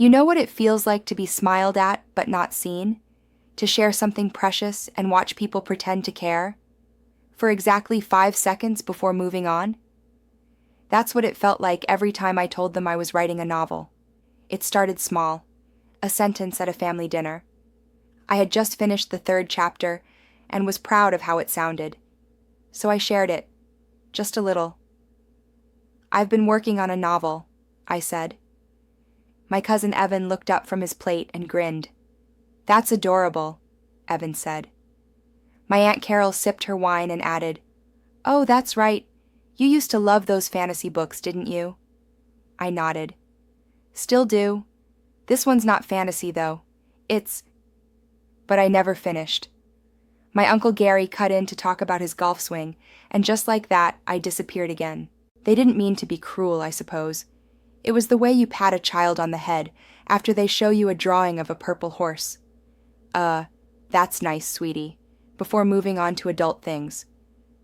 You know what it feels like to be smiled at but not seen? To share something precious and watch people pretend to care? For exactly 5 seconds before moving on? That's what it felt like every time I told them I was writing a novel. It started small, a sentence at a family dinner. I had just finished the 3rd chapter and was proud of how it sounded. So I shared it, just a little. "I've been working on a novel," I said. My cousin Evan looked up from his plate and grinned. "That's adorable," Evan said. My Aunt Carol sipped her wine and added, "Oh, that's right. You used to love those fantasy books, didn't you?" I nodded. "Still do. This one's not fantasy, though. It's—" But I never finished. My Uncle Gary cut in to talk about his golf swing, and just like that, I disappeared again. They didn't mean to be cruel, I suppose. It was the way you pat a child on the head after they show you a drawing of a purple horse. That's nice, sweetie," before moving on to adult things.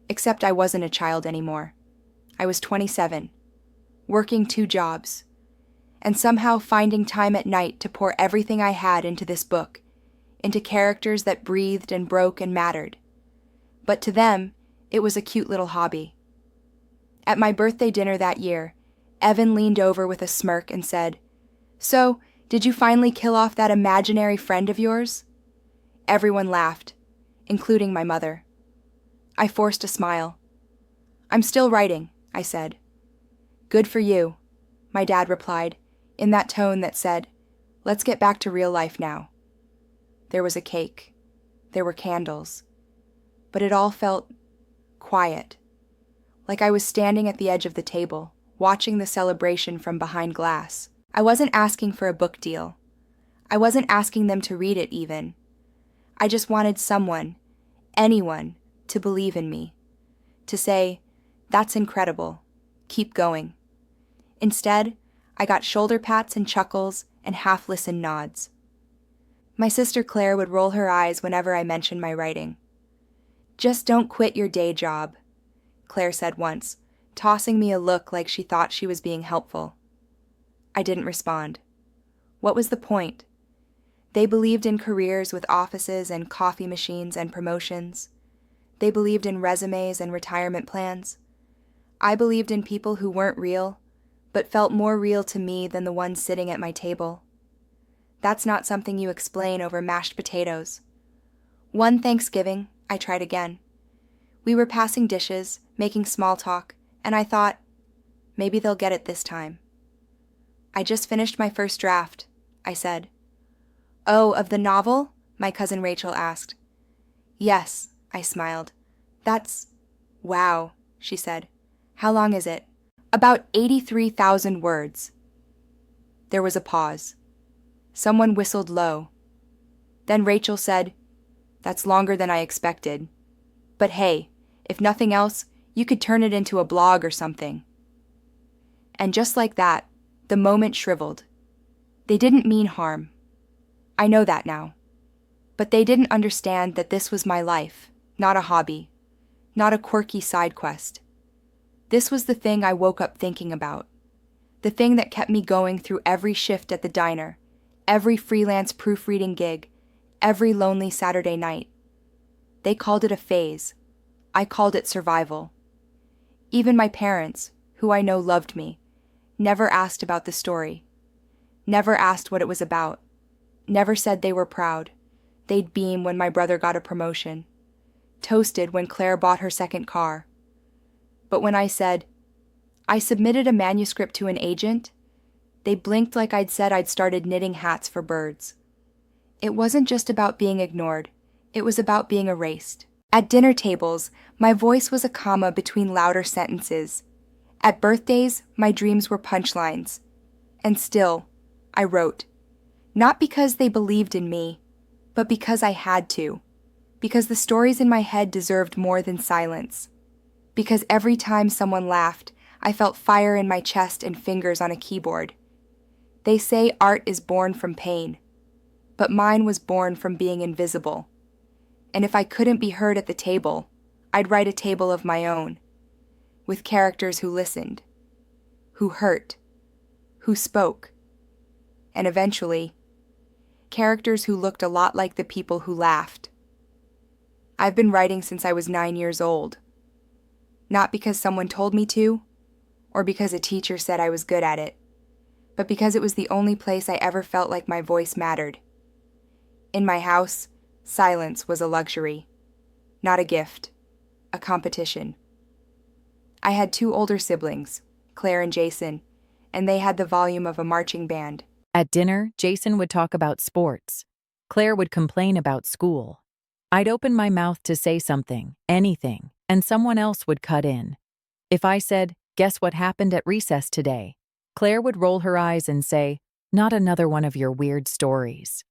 Except I wasn't a child anymore. I was 27, working 2 jobs, and somehow finding time at night to pour everything I had into this book, into characters that breathed and broke and mattered. But to them, it was a cute little hobby. At my birthday dinner that year, Evan leaned over with a smirk and said, "So, did you finally kill off that imaginary friend of yours?" Everyone laughed, including my mother. I forced a smile. "I'm still writing," I said. "Good for you," my dad replied, in that tone that said, "Let's get back to real life now." There was a cake. There were candles. But it all felt quiet, like I was standing at the edge of the table, watching the celebration from behind glass. I wasn't asking for a book deal. I wasn't asking them to read it even. I just wanted someone, anyone, to believe in me, to say, "That's incredible. Keep going." Instead, I got shoulder pats and chuckles and half-listened nods. My sister Claire would roll her eyes whenever I mentioned my writing. "Just don't quit your day job," Claire said once, tossing me a look like she thought she was being helpful. I didn't respond. What was the point? They believed in careers with offices and coffee machines and promotions. They believed in resumes and retirement plans. I believed in people who weren't real, but felt more real to me than the ones sitting at my table. That's not something you explain over mashed potatoes. One Thanksgiving, I tried again. We were passing dishes, making small talk, and I thought, maybe they'll get it this time. "I just finished my first draft," I said. "Oh, of the novel?" my cousin Rachel asked. "Yes," I smiled. "That's... wow," she said. "How long is it?" "About 83,000 words." There was a pause. Someone whistled low. Then Rachel said, "That's longer than I expected. But hey, if nothing else, you could turn it into a blog or something." And just like that, the moment shriveled. They didn't mean harm. I know that now. But they didn't understand that this was my life, not a hobby, not a quirky side quest. This was the thing I woke up thinking about, the thing that kept me going through every shift at the diner, every freelance proofreading gig, every lonely Saturday night. They called it a phase. I called it survival. Even my parents, who I know loved me, never asked about the story, never asked what it was about, never said they were proud. They'd beam when my brother got a promotion, toasted when Claire bought her second car. But when I said, "I submitted a manuscript to an agent," they blinked like I'd said I'd started knitting hats for birds. It wasn't just about being ignored, it was about being erased. At dinner tables, my voice was a comma between louder sentences. At birthdays, my dreams were punchlines. And still, I wrote. Not because they believed in me, but because I had to. Because the stories in my head deserved more than silence. Because every time someone laughed, I felt fire in my chest and fingers on a keyboard. They say art is born from pain, but mine was born from being invisible. And if I couldn't be heard at the table, I'd write a table of my own, with characters who listened, who hurt, who spoke. and eventually, characters who looked a lot like the people who laughed. I've been writing since I was 9 years old. Not because someone told me to, or because a teacher said I was good at it, but because it was the only place I ever felt like my voice mattered. In my house, silence was a luxury, not a gift, a competition. I had 2 older siblings, Claire and Jason, and they had the volume of a marching band. At dinner, Jason would talk about sports. Claire would complain about school. I'd open my mouth to say something, anything, and someone else would cut in. If I said, "Guess what happened at recess today?" Claire would roll her eyes and say, "Not another one of your weird stories."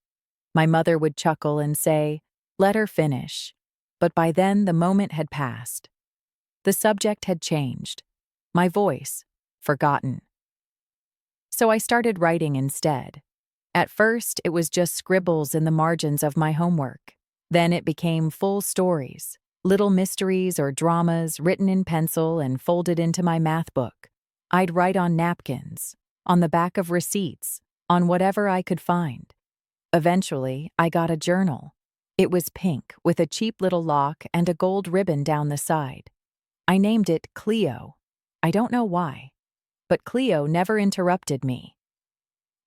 My mother would chuckle and say, "Let her finish." But by then, the moment had passed. The subject had changed. My voice, forgotten. So I started writing instead. At first, it was just scribbles in the margins of my homework. Then it became full stories, little mysteries or dramas written in pencil and folded into my math book. I'd write on napkins, on the back of receipts, on whatever I could find. Eventually, I got a journal. It was pink with a cheap little lock and a gold ribbon down the side. I named it Cleo. I don't know why, but Cleo never interrupted me.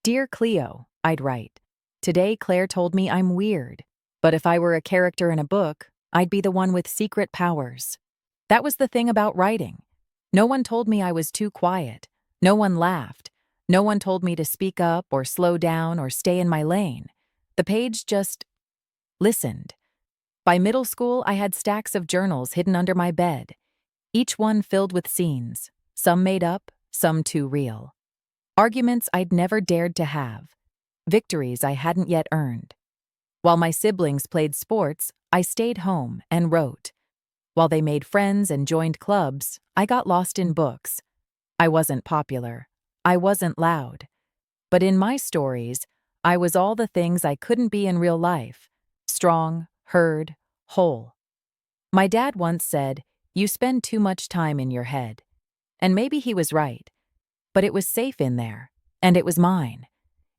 "Dear Cleo," I'd write, "today Claire told me I'm weird, but if I were a character in a book, I'd be the one with secret powers." That was the thing about writing. No one told me I was too quiet. No one laughed. No one told me to speak up or slow down or stay in my lane. The page just listened. By middle school, I had stacks of journals hidden under my bed, each one filled with scenes, some made up, some too real. Arguments I'd never dared to have. Victories I hadn't yet earned. While my siblings played sports, I stayed home and wrote. While they made friends and joined clubs, I got lost in books. I wasn't popular. I wasn't loud. But in my stories, I was all the things I couldn't be in real life. Strong, heard, whole. My dad once said, "You spend too much time in your head." And maybe he was right. But it was safe in there, and it was mine.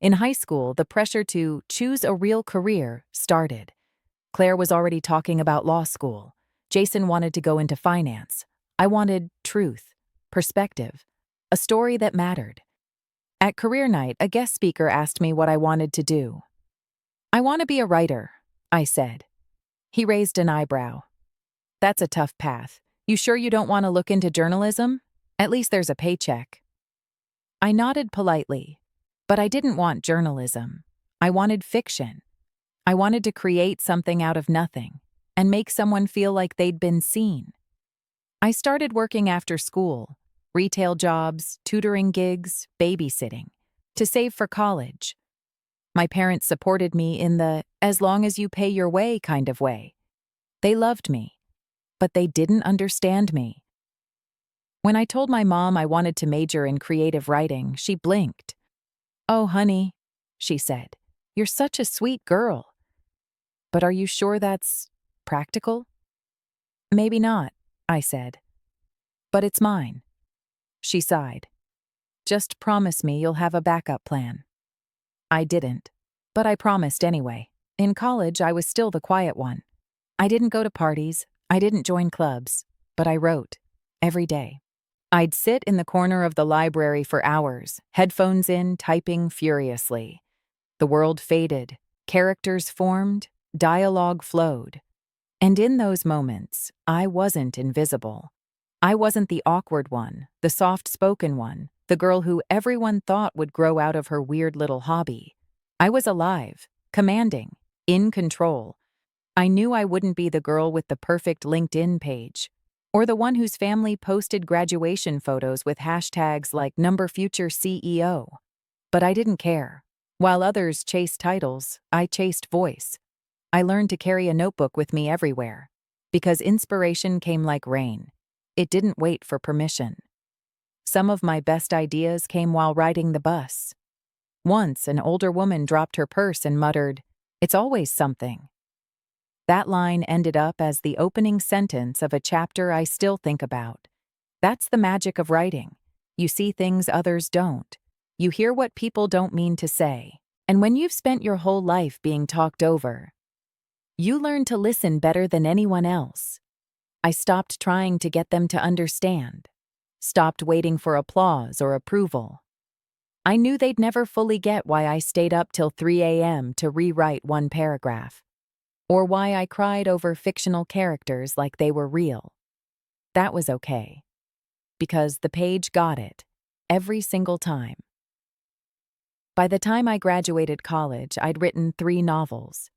In high school, the pressure to choose a real career started. Claire was already talking about law school. Jason wanted to go into finance. I wanted truth, perspective, a story that mattered. At career night, a guest speaker asked me what I wanted to do. "I want to be a writer," I said. He raised an eyebrow. "That's a tough path. You sure you don't want to look into journalism? At least there's a paycheck." I nodded politely, but I didn't want journalism. I wanted fiction. I wanted to create something out of nothing and make someone feel like they'd been seen. I started working after school, retail jobs, tutoring gigs, babysitting, to save for college. My parents supported me in the "as long as you pay your way" kind of way. They loved me, but they didn't understand me. When I told my mom I wanted to major in creative writing, she blinked. "Oh, honey," she said, "you're such a sweet girl. But are you sure that's practical?" "Maybe not," I said. "But it's mine." She sighed. "Just promise me you'll have a backup plan." I didn't, but I promised anyway. In college, I was still the quiet one. I didn't go to parties, I didn't join clubs, but I wrote, every day. I'd sit in the corner of the library for hours, headphones in, typing furiously. The world faded, characters formed, dialogue flowed. And in those moments, I wasn't invisible. I wasn't the awkward one, the soft-spoken one, the girl who everyone thought would grow out of her weird little hobby. I was alive, commanding, in control. I knew I wouldn't be the girl with the perfect LinkedIn page, or the one whose family posted graduation photos with hashtags like #FutureCEO. But I didn't care. While others chased titles, I chased voice. I learned to carry a notebook with me everywhere, because inspiration came like rain. It didn't wait for permission. Some of my best ideas came while riding the bus. Once, an older woman dropped her purse and muttered, "It's always something." That line ended up as the opening sentence of a chapter I still think about. That's the magic of writing. You see things others don't. You hear what people don't mean to say. And when you've spent your whole life being talked over, you learn to listen better than anyone else. I stopped trying to get them to understand, stopped waiting for applause or approval. I knew they'd never fully get why I stayed up till 3 a.m. to rewrite one paragraph, or why I cried over fictional characters like they were real. That was okay, because the page got it, every single time. By the time I graduated college, I'd written 3 novels.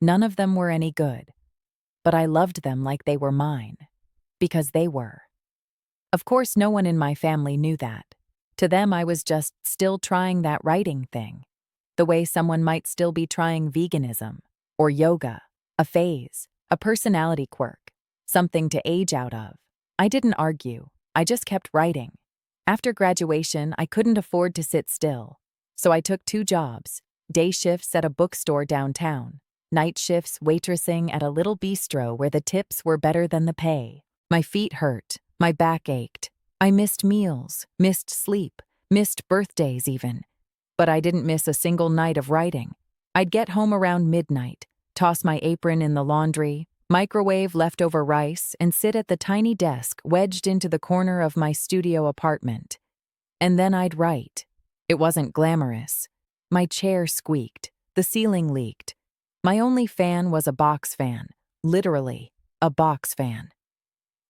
None of them were any good, but I loved them like they were mine, because they were. Of course, no one in my family knew that. To them, I was just still trying that writing thing, the way someone might still be trying veganism, or yoga, a phase, a personality quirk, something to age out of. I didn't argue, I just kept writing. After graduation, I couldn't afford to sit still, so I took 2 jobs, day shifts at a bookstore downtown, night shifts waitressing at a little bistro where the tips were better than the pay. My feet hurt, my back ached. I missed meals, missed sleep, missed birthdays even. But I didn't miss a single night of writing. I'd get home around midnight, toss my apron in the laundry, microwave leftover rice, and sit at the tiny desk wedged into the corner of my studio apartment. And then I'd write. It wasn't glamorous. My chair squeaked, the ceiling leaked. My only fan was a box fan, literally, a box fan.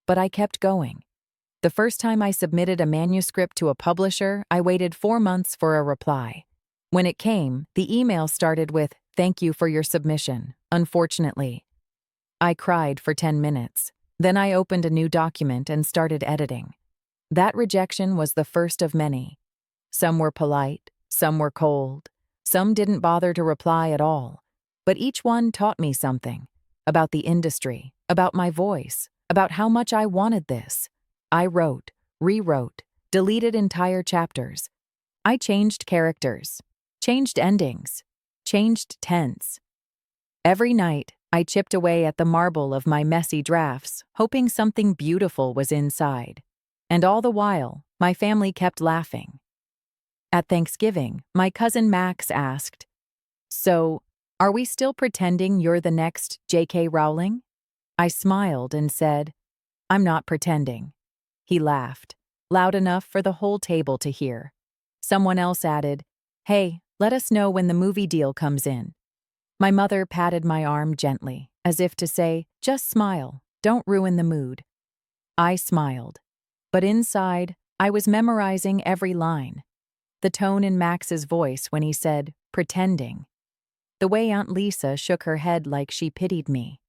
But I kept going. The first time I submitted a manuscript to a publisher, I waited 4 months for a reply. When it came, the email started with, "Thank you for your submission, unfortunately." I cried for 10 minutes. Then I opened a new document and started editing. That rejection was the first of many. Some were polite, some were cold, some didn't bother to reply at all. But each one taught me something about the industry, about my voice, about how much I wanted this. I wrote, rewrote, deleted entire chapters. I changed characters, changed endings, changed tense. Every night, I chipped away at the marble of my messy drafts, hoping something beautiful was inside. And all the while, my family kept laughing. At Thanksgiving, my cousin Max asked, "So, are we still pretending you're the next J.K. Rowling?" I smiled and said, "I'm not pretending." He laughed, loud enough for the whole table to hear. Someone else added, "Hey, let us know when the movie deal comes in." My mother patted my arm gently, as if to say, "Just smile, don't ruin the mood." I smiled, but inside, I was memorizing every line. The tone in Max's voice when he said, "pretending." The way Aunt Lisa shook her head like she pitied me.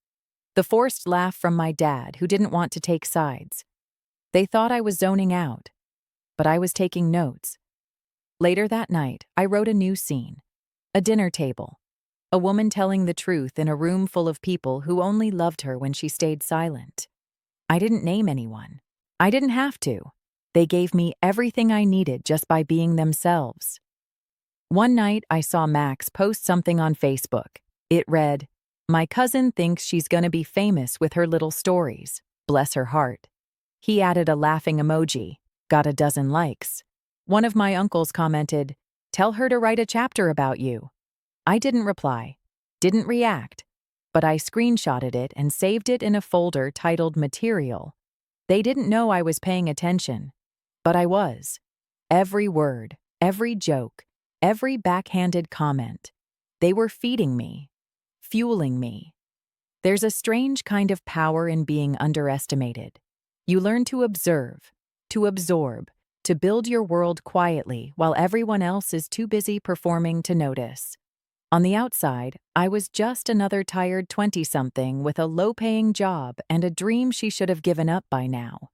The forced laugh from my dad, who didn't want to take sides. They thought I was zoning out, but I was taking notes. Later that night, I wrote a new scene. A dinner table. A woman telling the truth in a room full of people who only loved her when she stayed silent. I didn't name anyone. I didn't have to. They gave me everything I needed just by being themselves. One night, I saw Max post something on Facebook. It read, "My cousin thinks she's gonna be famous with her little stories. Bless her heart." He added a laughing emoji, got a dozen likes. One of my uncles commented, "Tell her to write a chapter about you." I didn't reply, didn't react, but I screenshotted it and saved it in a folder titled Material. They didn't know I was paying attention, but I was. Every word, every joke, every backhanded comment. They were feeding me, fueling me. There's a strange kind of power in being underestimated. You learn to observe, to absorb, to build your world quietly while everyone else is too busy performing to notice. On the outside, I was just another tired 20-something with a low-paying job and a dream she should have given up by now.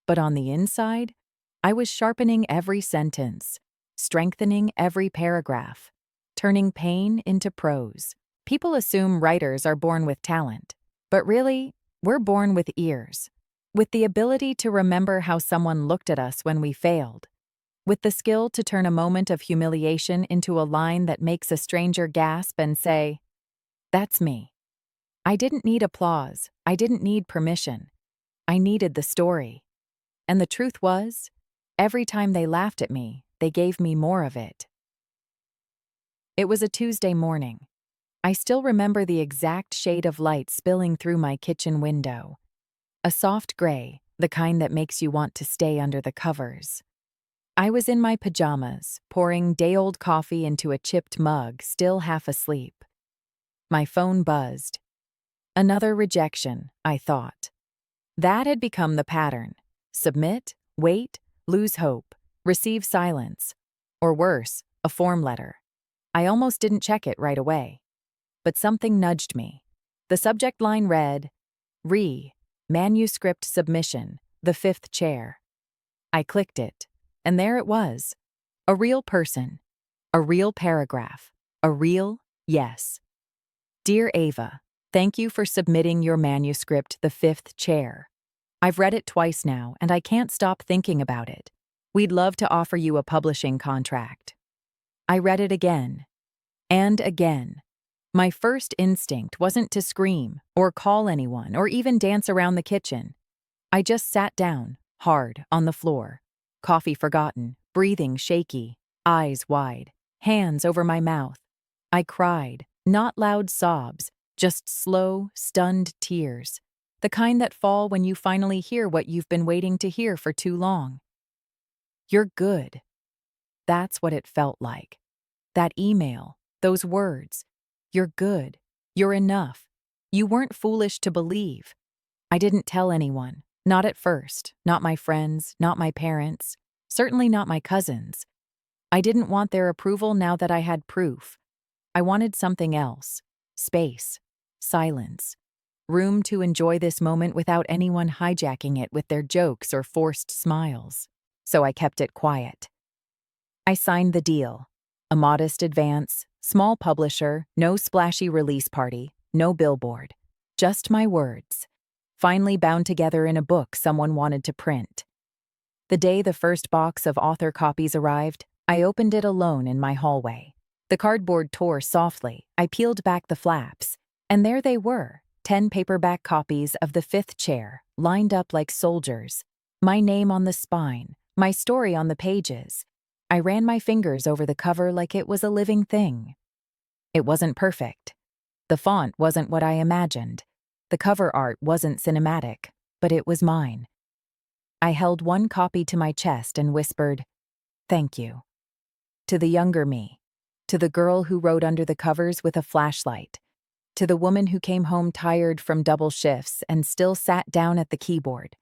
But on the inside, I was sharpening every sentence, strengthening every paragraph, turning pain into prose. People assume writers are born with talent, but really, we're born with ears, with the ability to remember how someone looked at us when we failed, with the skill to turn a moment of humiliation into a line that makes a stranger gasp and say, "That's me." I didn't need applause. I didn't need permission. I needed the story. And the truth was, every time they laughed at me, they gave me more of it. It was a Tuesday morning. I still remember the exact shade of light spilling through my kitchen window. A soft gray, the kind that makes you want to stay under the covers. I was in my pajamas, pouring day-old coffee into a chipped mug, still half asleep. My phone buzzed. Another rejection, I thought. That had become the pattern. Submit, wait, lose hope, receive silence. Or worse, a form letter. I almost didn't check it right away. But something nudged me. The subject line read, Manuscript Submission, the Fifth Chair. I clicked it, and there it was. A real person. A real paragraph. A real yes. Dear Ava, thank you for submitting your manuscript, The Fifth Chair. I've read it twice now, and I can't stop thinking about it. We'd love to offer you a publishing contract. I read it again. And again. My first instinct wasn't to scream, or call anyone, or even dance around the kitchen. I just sat down, hard, on the floor. Coffee forgotten, breathing shaky, eyes wide, hands over my mouth. I cried, not loud sobs, just slow, stunned tears. The kind that fall when you finally hear what you've been waiting to hear for too long. You're good. That's what it felt like. That email, those words. You're good. You're enough. You weren't foolish to believe. I didn't tell anyone. Not at first. Not my friends. Not my parents. Certainly not my cousins. I didn't want their approval now that I had proof. I wanted something else. Space. Silence. Room to enjoy this moment without anyone hijacking it with their jokes or forced smiles. So I kept it quiet. I signed the deal. A modest advance, small publisher, no splashy release party, no billboard. Just my words. Finally bound together in a book someone wanted to print. The day the first box of author copies arrived, I opened it alone in my hallway. The cardboard tore softly. I peeled back the flaps, and there they were, 10 paperback copies of The Fifth Chair, lined up like soldiers. My name on the spine, my story on the pages. I ran my fingers over the cover like it was a living thing. It wasn't perfect. The font wasn't what I imagined. The cover art wasn't cinematic, but it was mine. I held one copy to my chest and whispered, "Thank you." To the younger me. To the girl who wrote under the covers with a flashlight. To the woman who came home tired from double shifts and still sat down at the keyboard.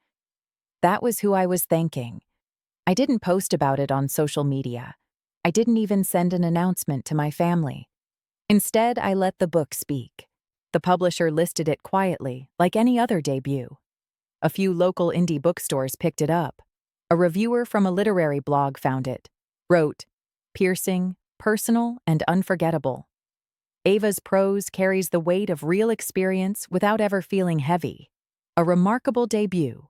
That was who I was thanking. I didn't post about it on social media. I didn't even send an announcement to my family. Instead, I let the book speak. The publisher listed it quietly, like any other debut. A few local indie bookstores picked it up. A reviewer from a literary blog found it. Wrote, "Piercing, personal, and unforgettable. Ava's prose carries the weight of real experience without ever feeling heavy. A remarkable debut."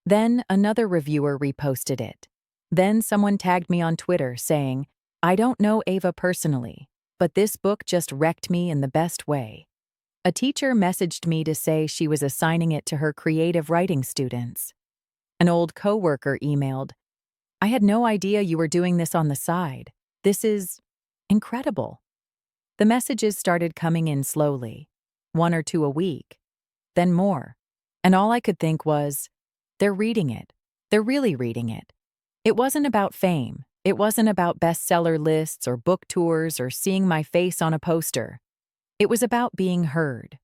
Then another reviewer reposted it. Then someone tagged me on Twitter saying, "I don't know Ava personally, but this book just wrecked me in the best way." A teacher messaged me to say she was assigning it to her creative writing students. An old coworker emailed, "I had no idea you were doing this on the side. This is incredible." The messages started coming in slowly, 1 or 2 a week, then more. And all I could think was, they're reading it. They're really reading it. It wasn't about fame. It wasn't about bestseller lists or book tours or seeing my face on a poster. It was about being heard.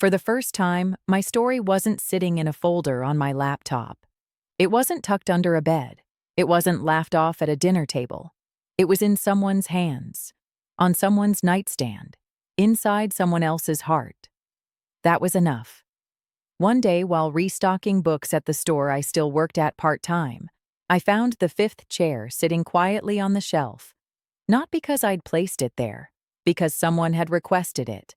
For the first time, my story wasn't sitting in a folder on my laptop. It wasn't tucked under a bed. It wasn't laughed off at a dinner table. It was in someone's hands, on someone's nightstand, inside someone else's heart. That was enough. One day, while restocking books at the store I still worked at part-time, I found The Fifth Chair sitting quietly on the shelf. Not because I'd placed it there, because someone had requested it.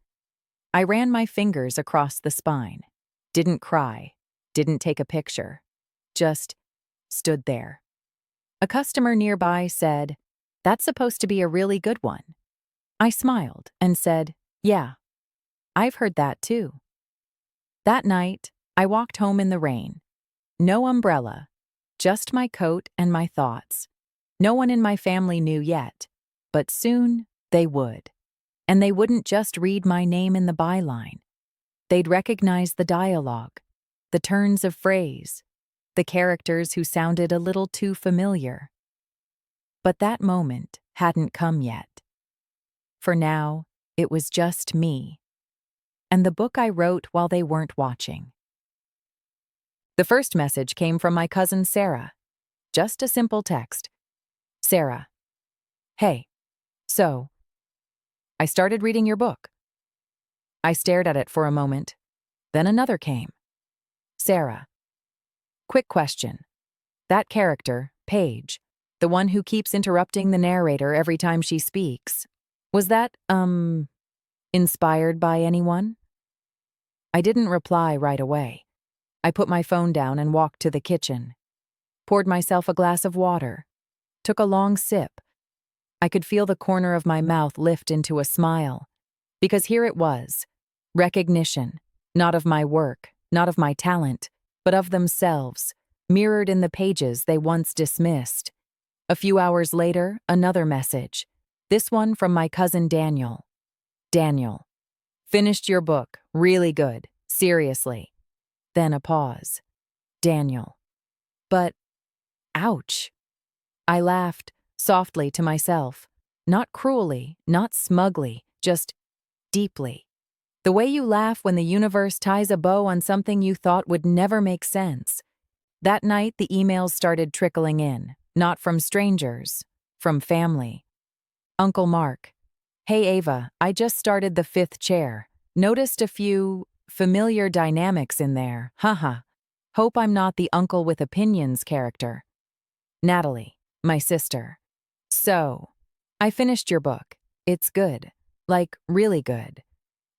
I ran my fingers across the spine. Didn't cry. Didn't take a picture. Just stood there. A customer nearby said, "That's supposed to be a really good one." I smiled and said, "Yeah, I've heard that too." That night, I walked home in the rain. No umbrella, just my coat and my thoughts. No one in my family knew yet, but soon they would. And they wouldn't just read my name in the byline. They'd recognize the dialogue, the turns of phrase, the characters who sounded a little too familiar. But that moment hadn't come yet. For now, it was just me, and the book I wrote while they weren't watching. The first message came from my cousin Sarah. Just a simple text. Sarah, hey, so, I started reading your book. I stared at it for a moment. Then another came. Sarah, quick question. That character, Paige, the one who keeps interrupting the narrator every time she speaks, was that, inspired by anyone? I didn't reply right away. I put my phone down and walked to the kitchen. Poured myself a glass of water. Took a long sip. I could feel the corner of my mouth lift into a smile. Because here it was. Recognition. Not of my work, not of my talent, but of themselves, mirrored in the pages they once dismissed. A few hours later, another message. This one from my cousin Daniel. Daniel. Finished your book. Really good. Seriously. Then a pause. Daniel. But, ouch. I laughed, softly to myself. Not cruelly, not smugly, just deeply. The way you laugh when the universe ties a bow on something you thought would never make sense. That night, the emails started trickling in, not from strangers, from family. Uncle Mark. Hey Ava, I just started the 5th chair. Noticed a few familiar dynamics in there. Haha. Hope I'm not the uncle with opinions character. Natalie, my sister. So, I finished your book. It's good. Like, really good.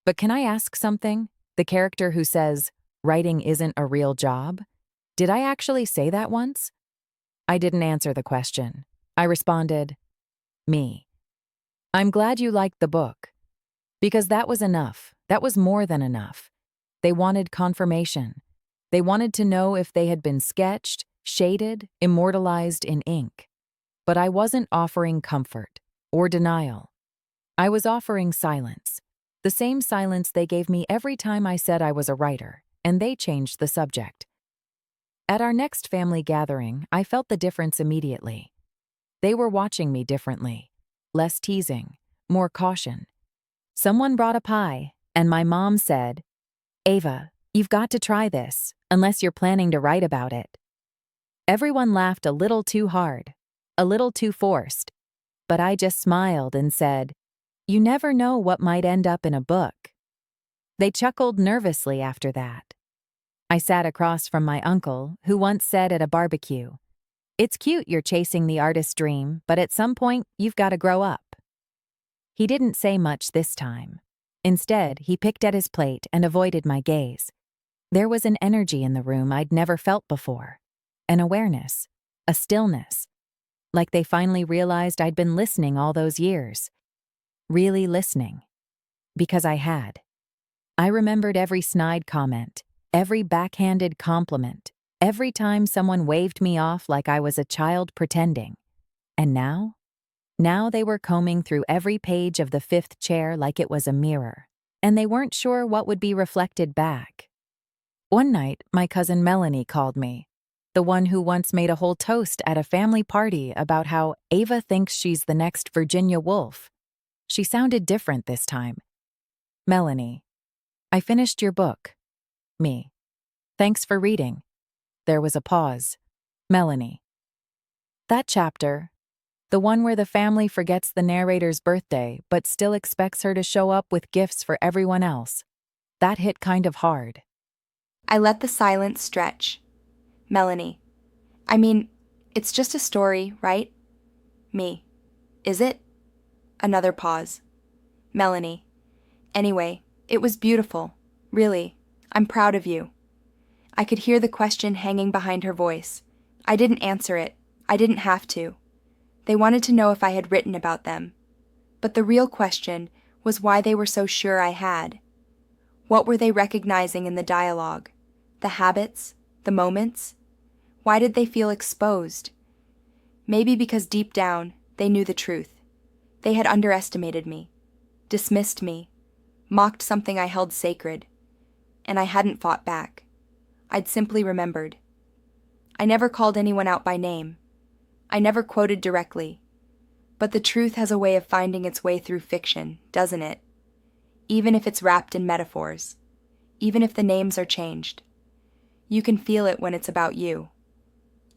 But can I ask something? The character who says, writing isn't a real job? Did I actually say that once? I didn't answer the question. I responded, me. I'm glad you liked the book. Because that was enough. That was more than enough. They wanted confirmation. They wanted to know if they had been sketched, shaded, immortalized in ink. But I wasn't offering comfort or denial. I was offering silence. The same silence they gave me every time I said I was a writer, and they changed the subject. At our next family gathering, I felt the difference immediately. They were watching me differently. Less teasing, more caution. Someone brought a pie, and my mom said, Ava, you've got to try this, unless you're planning to write about it. Everyone laughed a little too hard, a little too forced, but I just smiled and said, you never know what might end up in a book. They chuckled nervously after that. I sat across from my uncle, who once said at a barbecue, it's cute you're chasing the artist's dream, but at some point, you've got to grow up. He didn't say much this time. Instead, he picked at his plate and avoided my gaze. There was an energy in the room I'd never felt before. An awareness. A stillness. Like they finally realized I'd been listening all those years. Really listening. Because I had. I remembered every snide comment, every backhanded compliment, every time someone waved me off like I was a child pretending. And now? Now they were combing through every page of the 5th chair like it was a mirror, and they weren't sure what would be reflected back. One night, my cousin Melanie called me, the one who once made a whole toast at a family party about how Ava thinks she's the next Virginia Woolf. She sounded different this time. Melanie, I finished your book. Me. Thanks for reading. There was a pause. Melanie. That chapter, the one where the family forgets the narrator's birthday but still expects her to show up with gifts for everyone else, that hit kind of hard. I let the silence stretch. Melanie. I mean, it's just a story, right? Me. Is it? Another pause. Melanie. Anyway, it was beautiful. Really. I'm proud of you. I could hear the question hanging behind her voice. I didn't answer it. I didn't have to. They wanted to know if I had written about them. But the real question was why they were so sure I had. What were they recognizing in the dialogue? The habits? The moments? Why did they feel exposed? Maybe because deep down, they knew the truth. They had underestimated me, dismissed me, mocked something I held sacred, and I hadn't fought back. I'd simply remembered. I never called anyone out by name. I never quoted directly. But the truth has a way of finding its way through fiction, doesn't it? Even if it's wrapped in metaphors. Even if the names are changed. You can feel it when it's about you.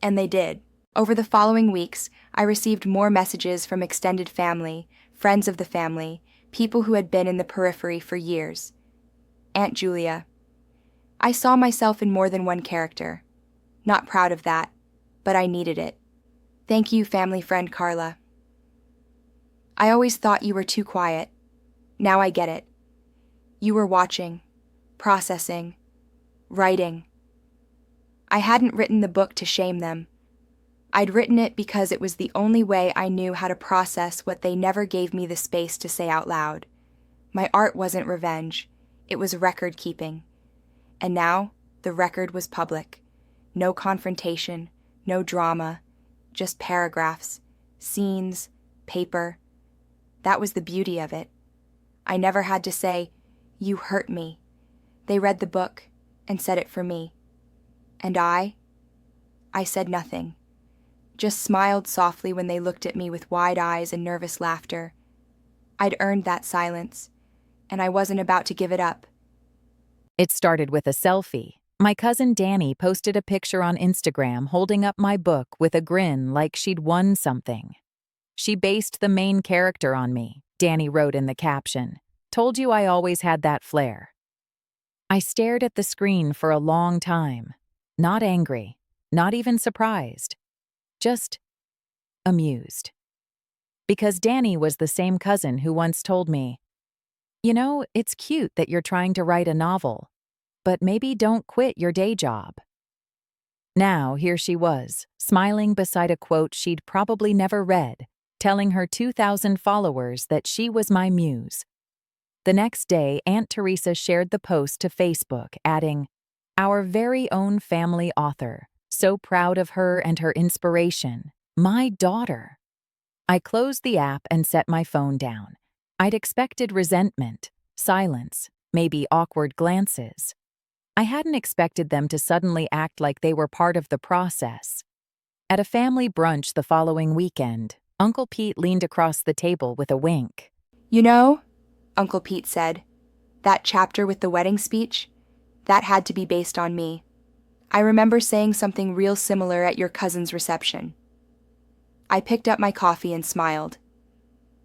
And they did. Over the following weeks, I received more messages from extended family, friends of the family, people who had been in the periphery for years. Aunt Julia. I saw myself in more than one character. Not proud of that, but I needed it. Thank you, family friend Carla. I always thought you were too quiet. Now I get it. You were watching, processing, writing. I hadn't written the book to shame them. I'd written it because it was the only way I knew how to process what they never gave me the space to say out loud. My art wasn't revenge. It was record keeping. And now, the record was public. No confrontation, no drama, just paragraphs, scenes, paper. That was the beauty of it. I never had to say, "You hurt me." They read the book and said it for me. And I said nothing. Just smiled softly when they looked at me with wide eyes and nervous laughter. I'd earned that silence, and I wasn't about to give it up. It started with a selfie. My cousin Danny posted a picture on Instagram holding up my book with a grin like she'd won something. She based the main character on me, Danny wrote in the caption. Told you I always had that flair. I stared at the screen for a long time. Not angry, not even surprised. Just amused. Because Danny was the same cousin who once told me, "You know, it's cute that you're trying to write a novel, but maybe don't quit your day job." Now, here she was, smiling beside a quote she'd probably never read, telling her 2,000 followers that she was my muse. The next day, Aunt Teresa shared the post to Facebook, adding, "Our very own family author. So proud of her and her inspiration. My daughter." I closed the app and set my phone down. I'd expected resentment, silence, maybe awkward glances. I hadn't expected them to suddenly act like they were part of the process. At a family brunch the following weekend, Uncle Pete leaned across the table with a wink. "You know," Uncle Pete said, "that chapter with the wedding speech, that had to be based on me. I remember saying something real similar at your cousin's reception." I picked up my coffee and smiled.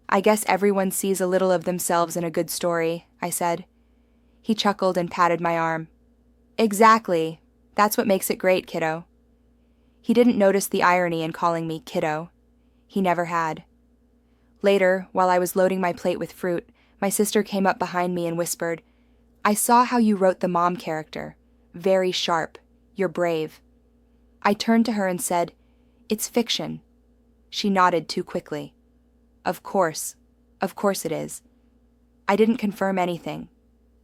"I guess everyone sees a little of themselves in a good story," I said. He chuckled and patted my arm. "Exactly. That's what makes it great, kiddo." He didn't notice the irony in calling me kiddo. He never had. Later, while I was loading my plate with fruit, my sister came up behind me and whispered, "I saw how you wrote the mom character. Very sharp. You're brave." I turned to her and said, "It's fiction." She nodded too quickly. Of course it is." I didn't confirm anything.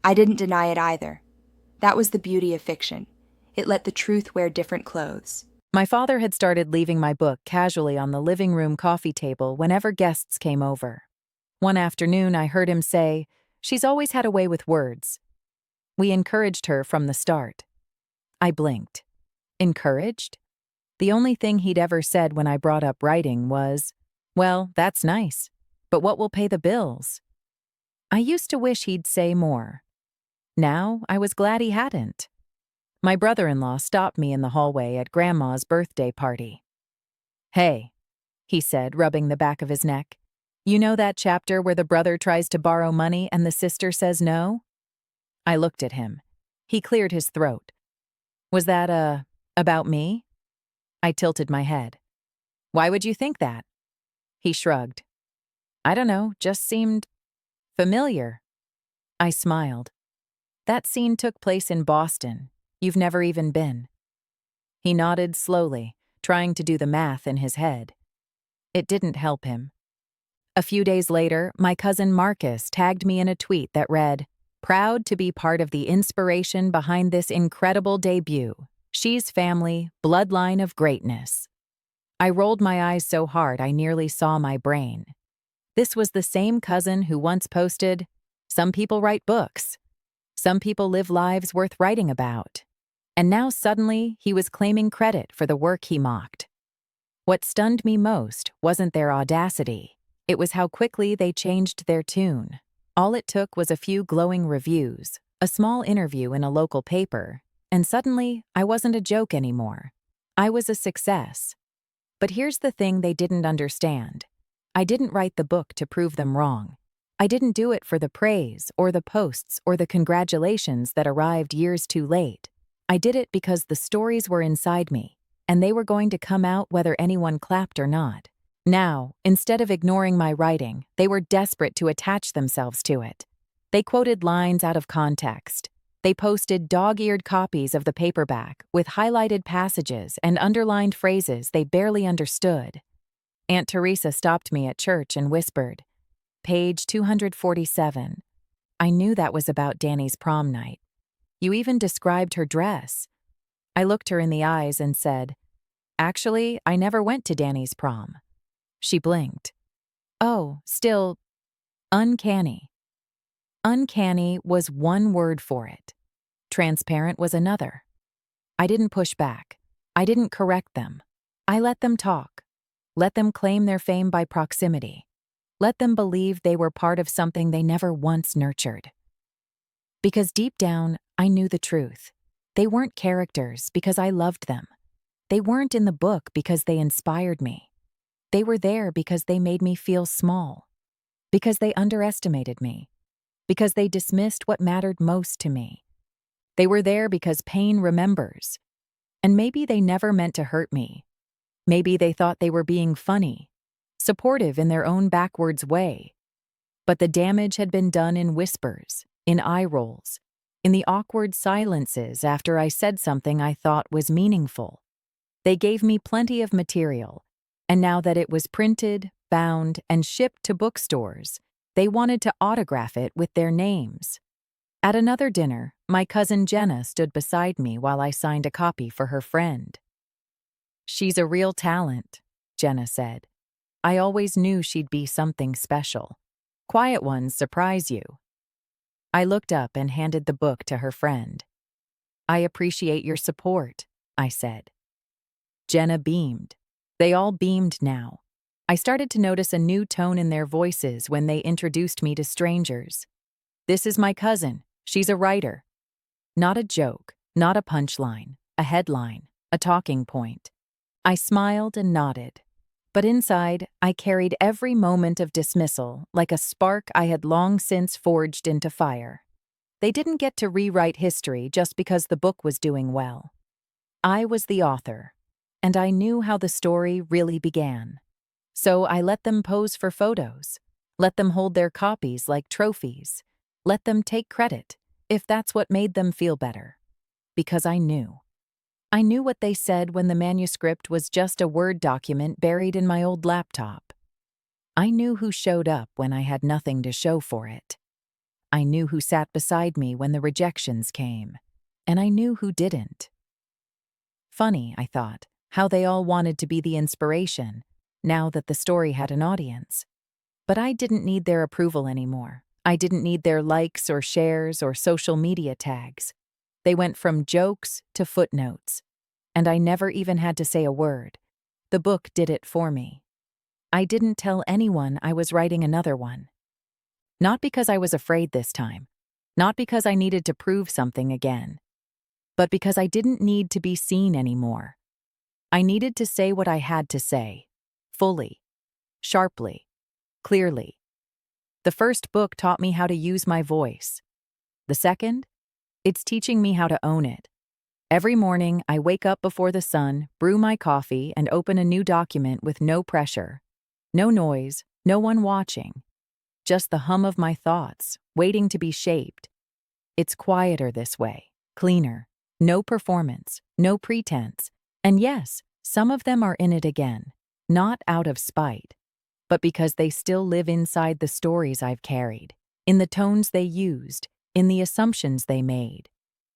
I didn't deny it either. That was the beauty of fiction. It let the truth wear different clothes. My father had started leaving my book casually on the living room coffee table whenever guests came over. One afternoon, I heard him say, "She's always had a way with words." We encouraged her from the start. I blinked. Encouraged? The only thing he'd ever said when I brought up writing was, "Well, that's nice, but what will pay the bills?" I used to wish he'd say more. Now, I was glad he hadn't. My brother-in-law stopped me in the hallway at Grandma's birthday party. "Hey," he said, rubbing the back of his neck. "You know that chapter where the brother tries to borrow money and the sister says no?" I looked at him. He cleared his throat. "Was that, about me?" I tilted my head. "Why would you think that?" He shrugged. "I don't know, just seemed familiar." I smiled. "That scene took place in Boston. You've never even been." He nodded slowly, trying to do the math in his head. It didn't help him. A few days later, my cousin Marcus tagged me in a tweet that read, "Proud to be part of the inspiration behind this incredible debut. She's family, bloodline of greatness." I rolled my eyes so hard I nearly saw my brain. This was the same cousin who once posted, "Some people write books. Some people live lives worth writing about." And now suddenly he was claiming credit for the work he mocked. What stunned me most wasn't their audacity. It was how quickly they changed their tune. All it took was a few glowing reviews, a small interview in a local paper, and suddenly I wasn't a joke anymore. I was a success. But here's the thing they didn't understand. I didn't write the book to prove them wrong. I didn't do it for the praise or the posts or the congratulations that arrived years too late. I did it because the stories were inside me, and they were going to come out whether anyone clapped or not. Now, instead of ignoring my writing, they were desperate to attach themselves to it. They quoted lines out of context. They posted dog-eared copies of the paperback with highlighted passages and underlined phrases they barely understood. Aunt Teresa stopped me at church and whispered, "Page 247. I knew that was about Danny's prom night. You even described her dress." I looked her in the eyes and said, "Actually, I never went to Danny's prom." She blinked. "Oh, still, uncanny." Uncanny was one word for it. Transparent was another. I didn't push back. I didn't correct them. I let them talk. Let them claim their fame by proximity. Let them believe they were part of something they never once nurtured. Because deep down, I knew the truth. They weren't characters because I loved them. They weren't in the book because they inspired me. They were there because they made me feel small. Because they underestimated me. Because they dismissed what mattered most to me. They were there because pain remembers. And maybe they never meant to hurt me. Maybe they thought they were being funny, supportive in their own backwards way. But the damage had been done in whispers, in eye rolls, in the awkward silences after I said something I thought was meaningful. They gave me plenty of material, and now that it was printed, bound, and shipped to bookstores, they wanted to autograph it with their names. At another dinner, my cousin Jenna stood beside me while I signed a copy for her friend. "She's a real talent," Jenna said. "I always knew she'd be something special. Quiet ones surprise you." I looked up and handed the book to her friend. "I appreciate your support," I said. Jenna beamed. They all beamed now. I started to notice a new tone in their voices when they introduced me to strangers. "This is my cousin. She's a writer." Not a joke, not a punchline, a headline, a talking point. I smiled and nodded. But inside, I carried every moment of dismissal like a spark I had long since forged into fire. They didn't get to rewrite history just because the book was doing well. I was the author, and I knew how the story really began. So I let them pose for photos, let them hold their copies like trophies, let them take credit, if that's what made them feel better. Because I knew. I knew what they said when the manuscript was just a Word document buried in my old laptop. I knew who showed up when I had nothing to show for it. I knew who sat beside me when the rejections came, and I knew who didn't. Funny, I thought, how they all wanted to be the inspiration, now that the story had an audience. But I didn't need their approval anymore. I didn't need their likes or shares or social media tags. They went from jokes to footnotes, and I never even had to say a word. The book did it for me. I didn't tell anyone I was writing another one. Not because I was afraid this time, not because I needed to prove something again, but because I didn't need to be seen anymore. I needed to say what I had to say, fully, sharply, clearly. The first book taught me how to use my voice. The second? It's teaching me how to own it. Every morning, I wake up before the sun, brew my coffee, and open a new document with no pressure. No noise, no one watching. Just the hum of my thoughts, waiting to be shaped. It's quieter this way, cleaner. No performance, no pretense. And yes, some of them are in it again, not out of spite, but because they still live inside the stories I've carried, in the tones they used, in the assumptions they made,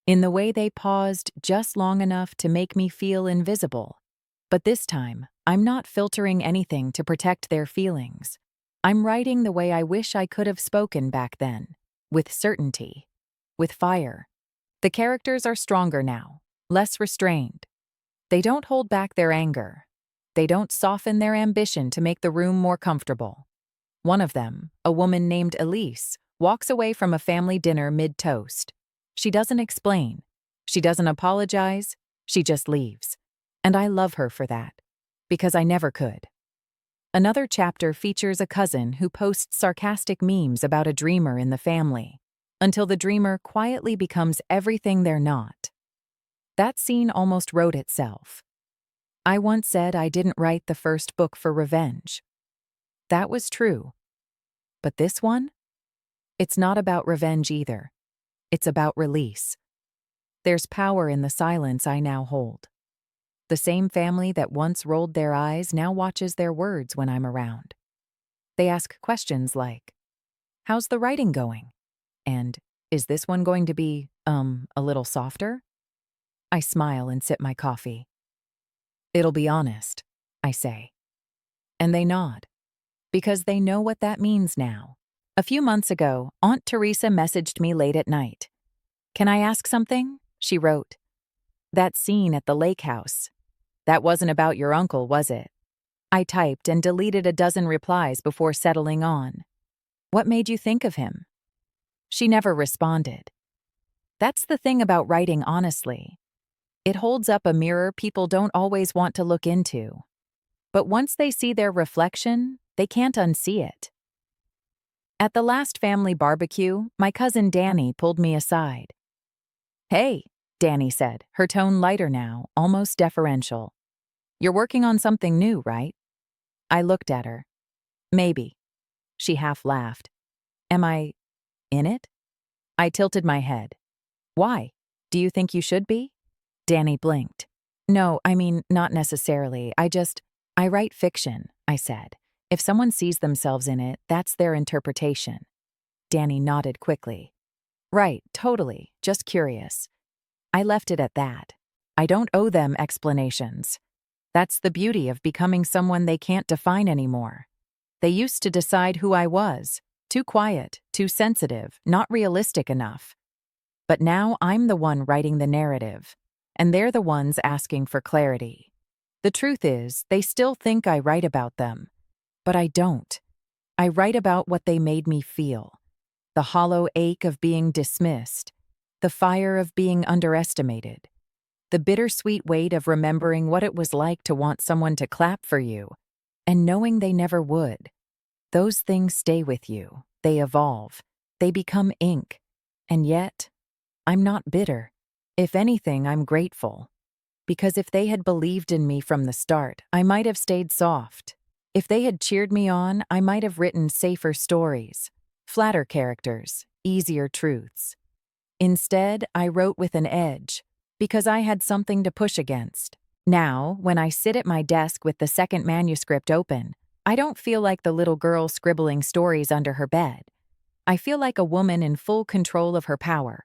in the way they paused just long enough to make me feel invisible. But this time, I'm not filtering anything to protect their feelings. I'm writing the way I wish I could have spoken back then, with certainty, with fire. The characters are stronger now, less restrained. They don't hold back their anger. They don't soften their ambition to make the room more comfortable. One of them, a woman named Elise, walks away from a family dinner mid-toast. She doesn't explain. She doesn't apologize. She just leaves. And I love her for that, because I never could. Another chapter features a cousin who posts sarcastic memes about a dreamer in the family, until the dreamer quietly becomes everything they're not. That scene almost wrote itself. I once said I didn't write the first book for revenge. That was true. But this one? It's not about revenge either. It's about release. There's power in the silence I now hold. The same family that once rolled their eyes now watches their words when I'm around. They ask questions like, "How's the writing going?" And, "Is this one going to be, a little softer?" I smile and sip my coffee. "It'll be honest," I say. And they nod, because they know what that means now. A few months ago, Aunt Teresa messaged me late at night. "Can I ask something?" she wrote. "That scene at the lake house. That wasn't about your uncle, was it?" I typed and deleted a dozen replies before settling on. "What made you think of him?" She never responded. That's the thing about writing honestly. It holds up a mirror people don't always want to look into. But once they see their reflection, they can't unsee it. At the last family barbecue, my cousin Danny pulled me aside. "Hey," Danny said, her tone lighter now, almost deferential. "You're working on something new, right?" I looked at her. "Maybe." She half laughed. "Am I in it?" I tilted my head. "Why? Do you think you should be?" Danny blinked. "No, I mean, not necessarily. I write fiction," I said. "If someone sees themselves in it, that's their interpretation." Danny nodded quickly. "Right, totally. Just curious." I left it at that. I don't owe them explanations. That's the beauty of becoming someone they can't define anymore. They used to decide who I was. Too quiet, too sensitive, not realistic enough. But now I'm the one writing the narrative, and they're the ones asking for clarity. The truth is, they still think I write about them. But I don't. I write about what they made me feel. The hollow ache of being dismissed. The fire of being underestimated. The bittersweet weight of remembering what it was like to want someone to clap for you, and knowing they never would. Those things stay with you. They evolve. They become ink. And yet, I'm not bitter. If anything, I'm grateful. Because if they had believed in me from the start, I might have stayed soft. If they had cheered me on, I might have written safer stories, flatter characters, easier truths. Instead, I wrote with an edge, because I had something to push against. Now, when I sit at my desk with the second manuscript open, I don't feel like the little girl scribbling stories under her bed. I feel like a woman in full control of her power.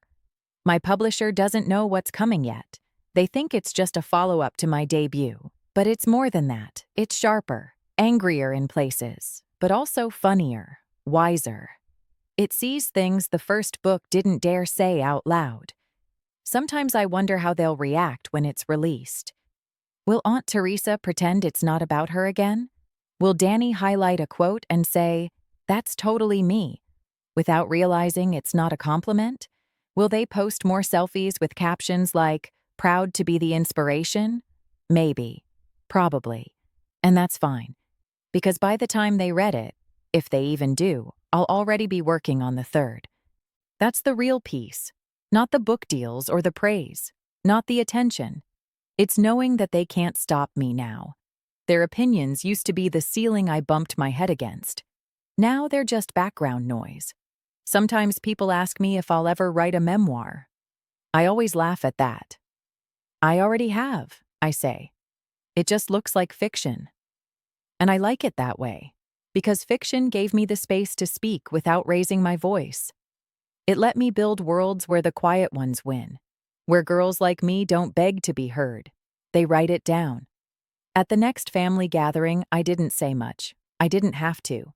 My publisher doesn't know what's coming yet. They think it's just a follow-up to my debut. But it's more than that. It's sharper, angrier in places, but also funnier, wiser. It sees things the first book didn't dare say out loud. Sometimes I wonder how they'll react when it's released. Will Aunt Teresa pretend it's not about her again? Will Danny highlight a quote and say, "That's totally me," without realizing it's not a compliment? Will they post more selfies with captions like, "Proud to be the inspiration"? Maybe. Probably. And that's fine. Because by the time they read it, if they even do, I'll already be working on the third. That's the real piece. Not the book deals or the praise. Not the attention. It's knowing that they can't stop me now. Their opinions used to be the ceiling I bumped my head against. Now they're just background noise. Sometimes people ask me if I'll ever write a memoir. I always laugh at that. I already have, I say. It just looks like fiction. And I like it that way, because fiction gave me the space to speak without raising my voice. It let me build worlds where the quiet ones win, where girls like me don't beg to be heard. They write it down. At the next family gathering, I didn't say much. I didn't have to.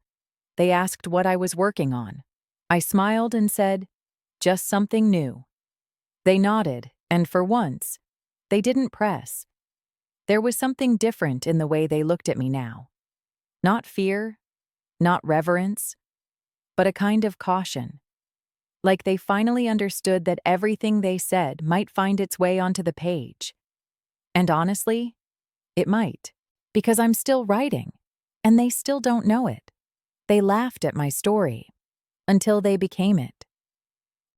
They asked what I was working on. I smiled and said, "Just something new." They nodded, and for once, they didn't press. There was something different in the way they looked at me now. Not fear, not reverence, but a kind of caution. Like they finally understood that everything they said might find its way onto the page. And honestly, it might, because I'm still writing, and they still don't know it. They laughed at my story until they became it.